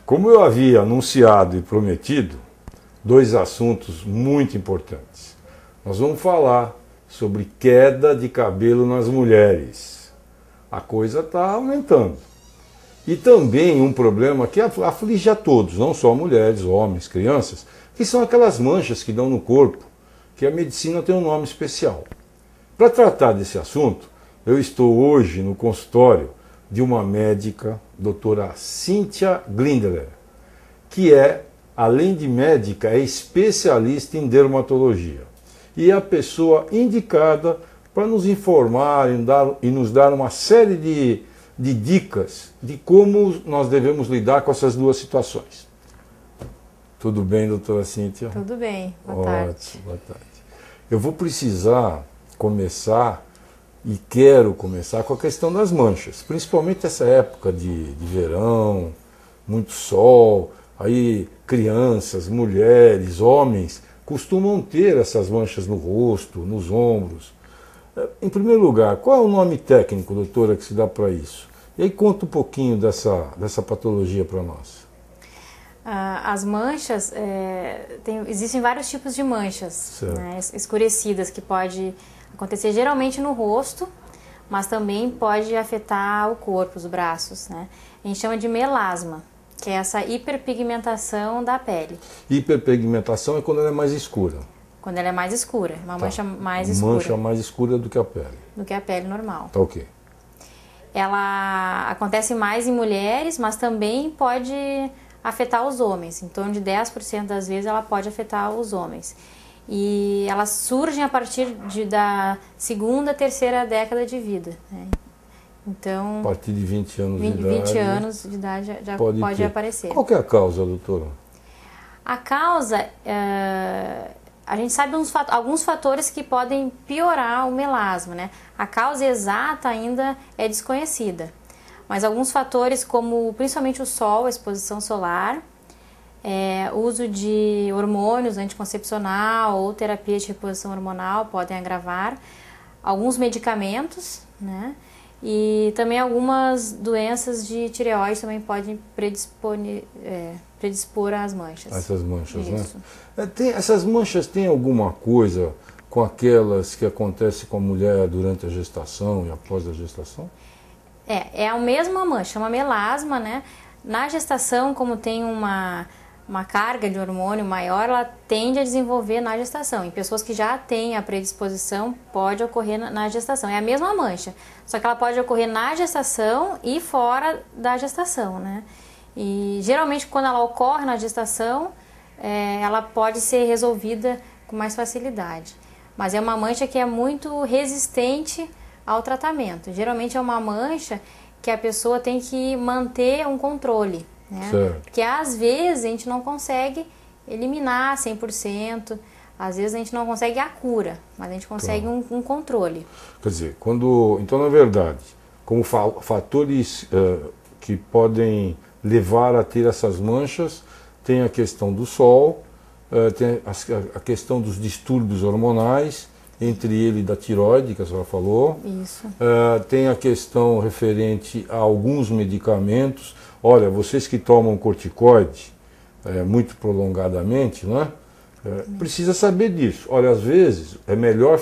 Como eu havia anunciado e prometido, dois assuntos muito importantes. Nós vamos falar sobre queda de cabelo nas mulheres. A coisa está aumentando. E também um problema que aflige a todos, não só mulheres, homens, crianças, que são aquelas manchas que dão no corpo, que a medicina tem um nome especial. Para tratar desse assunto, eu estou hoje no consultório de uma médica, doutora Cíntia Glindler, que é, além de médica, é especialista em dermatologia. E é a pessoa indicada para nos informar e nos dar uma série de dicas de como nós devemos lidar com essas duas situações. Tudo bem, doutora Cíntia? Tudo bem, boa tarde. Boa tarde. Eu vou precisar começar, e quero começar, com a questão das manchas, principalmente essa época de verão, muito sol, aí crianças, mulheres, homens costumam ter essas manchas no rosto, nos ombros. Em primeiro lugar, qual é o nome técnico, doutora, que se dá para isso? E aí conta um pouquinho dessa patologia para nós. As manchas, existem vários tipos de manchas, né, escurecidas, que pode acontecer geralmente no rosto, mas também pode afetar o corpo, os braços, né? A gente chama de melasma, que é essa hiperpigmentação da pele. Hiperpigmentação é quando ela é mais escura. Quando ela é mais escura, uma mancha mais escura. Mancha mais escura do que a pele. Do que a pele normal. Tá ok. Ela acontece mais em mulheres, mas também pode afetar os homens. Em torno de 10% das vezes ela pode afetar os homens. E elas surgem a partir da segunda, terceira década de vida, né? Então, a partir de 20 anos de idade. 20 anos de idade já pode aparecer. Qual que é a causa, doutora? A causa, a gente sabe alguns fatores que podem piorar o melasma, né? A causa exata ainda é desconhecida. Mas alguns fatores, como principalmente o sol, a exposição solar, uso de hormônios, anticoncepcional ou terapia de reposição hormonal podem agravar. Alguns medicamentos, né? E também algumas doenças de tireoide também podem predispor às manchas. Essas manchas, isso, né? Essas manchas têm alguma coisa com aquelas que acontecem com a mulher durante a gestação e após a gestação? É a mesma mancha, uma melasma, né? Na gestação, como tem uma carga de hormônio maior, ela tende a desenvolver na gestação. Em pessoas que já têm a predisposição, pode ocorrer na gestação. É a mesma mancha, só que ela pode ocorrer na gestação e fora da gestação, né? E geralmente quando ela ocorre na gestação, ela pode ser resolvida com mais facilidade. Mas é uma mancha que é muito resistente ao tratamento. Geralmente é uma mancha que a pessoa tem que manter um controle, né? Porque às vezes a gente não consegue eliminar 100%, às vezes a gente não consegue a cura, mas a gente consegue um controle. Quer dizer, então na verdade, como fatores que podem levar a ter essas manchas, tem a questão do sol, tem a questão dos distúrbios hormonais, entre ele da tireoide, que a senhora falou. Isso. Tem a questão referente a alguns medicamentos. Olha, vocês que tomam corticoide muito prolongadamente, né? Precisa saber disso. Olha, às vezes é melhor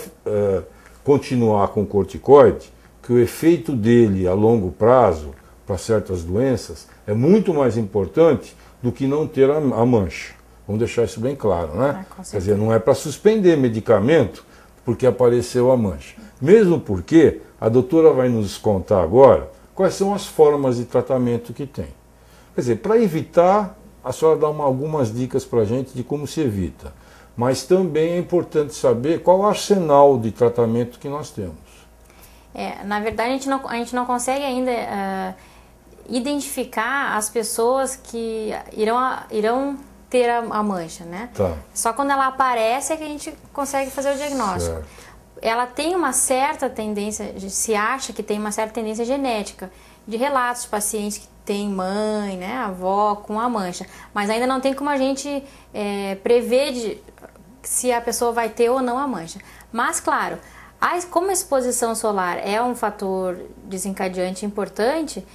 continuar com o corticoide, que o efeito dele a longo prazo, para certas doenças, é muito mais importante do que não ter a mancha. Vamos deixar isso bem claro, né? Quer dizer, não é para suspender medicamento porque apareceu a mancha. Mesmo porque a doutora vai nos contar agora quais são as formas de tratamento que tem. Quer dizer, para evitar, a senhora dá algumas dicas para a gente de como se evita. Mas também é importante saber qual o arsenal de tratamento que nós temos. Na verdade, a gente não consegue ainda identificar as pessoas que irão ter a mancha, né? Só quando ela aparece é que a gente consegue fazer o diagnóstico. Certo. Ela tem uma certa tendência, se acha que tem uma certa tendência genética, de relatos de pacientes que têm mãe, né, avó com a mancha, mas ainda não tem como a gente prever se a pessoa vai ter ou não a mancha. Mas, claro, como a exposição solar é um fator desencadeante importante,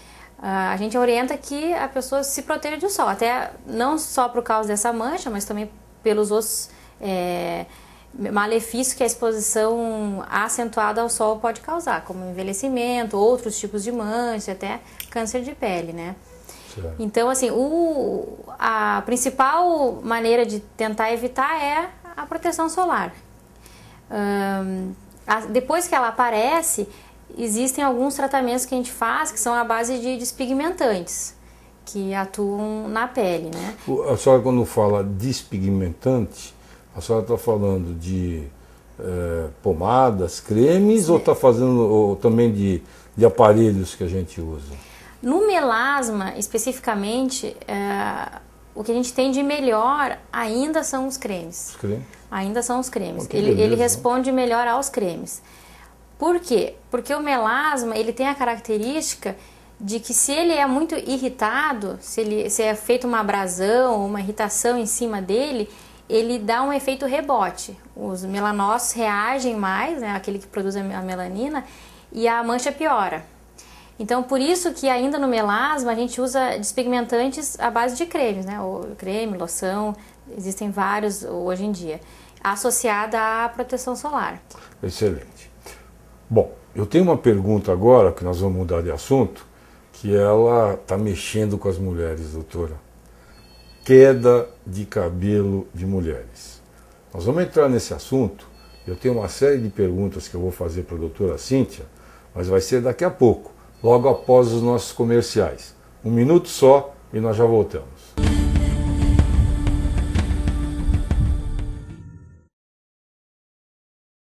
a gente orienta que a pessoa se proteja do sol, até não só por causa dessa mancha, mas também pelos outros malefícios que a exposição acentuada ao sol pode causar, como envelhecimento, outros tipos de mancha, até câncer de pele, né? Certo. Então, assim, a principal maneira de tentar evitar é a proteção solar. Depois que ela aparece, existem alguns tratamentos que a gente faz que são à base de despigmentantes, que atuam na pele, né? A senhora, quando fala despigmentante, a senhora está falando de pomadas, cremes, ou está fazendo também de aparelhos que a gente usa? No melasma, especificamente, o que a gente tem de melhor ainda são os cremes. Os cremes? Ainda são os cremes. Beleza, ele responde melhor aos cremes. Por quê? Porque o melasma, ele tem a característica de que se ele é muito irritado, se é feita uma abrasão, uma irritação em cima dele, ele dá um efeito rebote. Os melanócitos reagem mais, né, aquele que produz a melanina, e a mancha piora. Então, por isso que ainda no melasma a gente usa despigmentantes à base de cremes, né? Ou creme, loção, existem vários hoje em dia, associada à proteção solar. Excelente. Bom, eu tenho uma pergunta agora, que nós vamos mudar de assunto, que ela está mexendo com as mulheres, doutora. Queda de cabelo de mulheres. Nós vamos entrar nesse assunto. Eu tenho uma série de perguntas que eu vou fazer para a doutora Cíntia, mas vai ser daqui a pouco, logo após os nossos comerciais. 1 minuto só e nós já voltamos.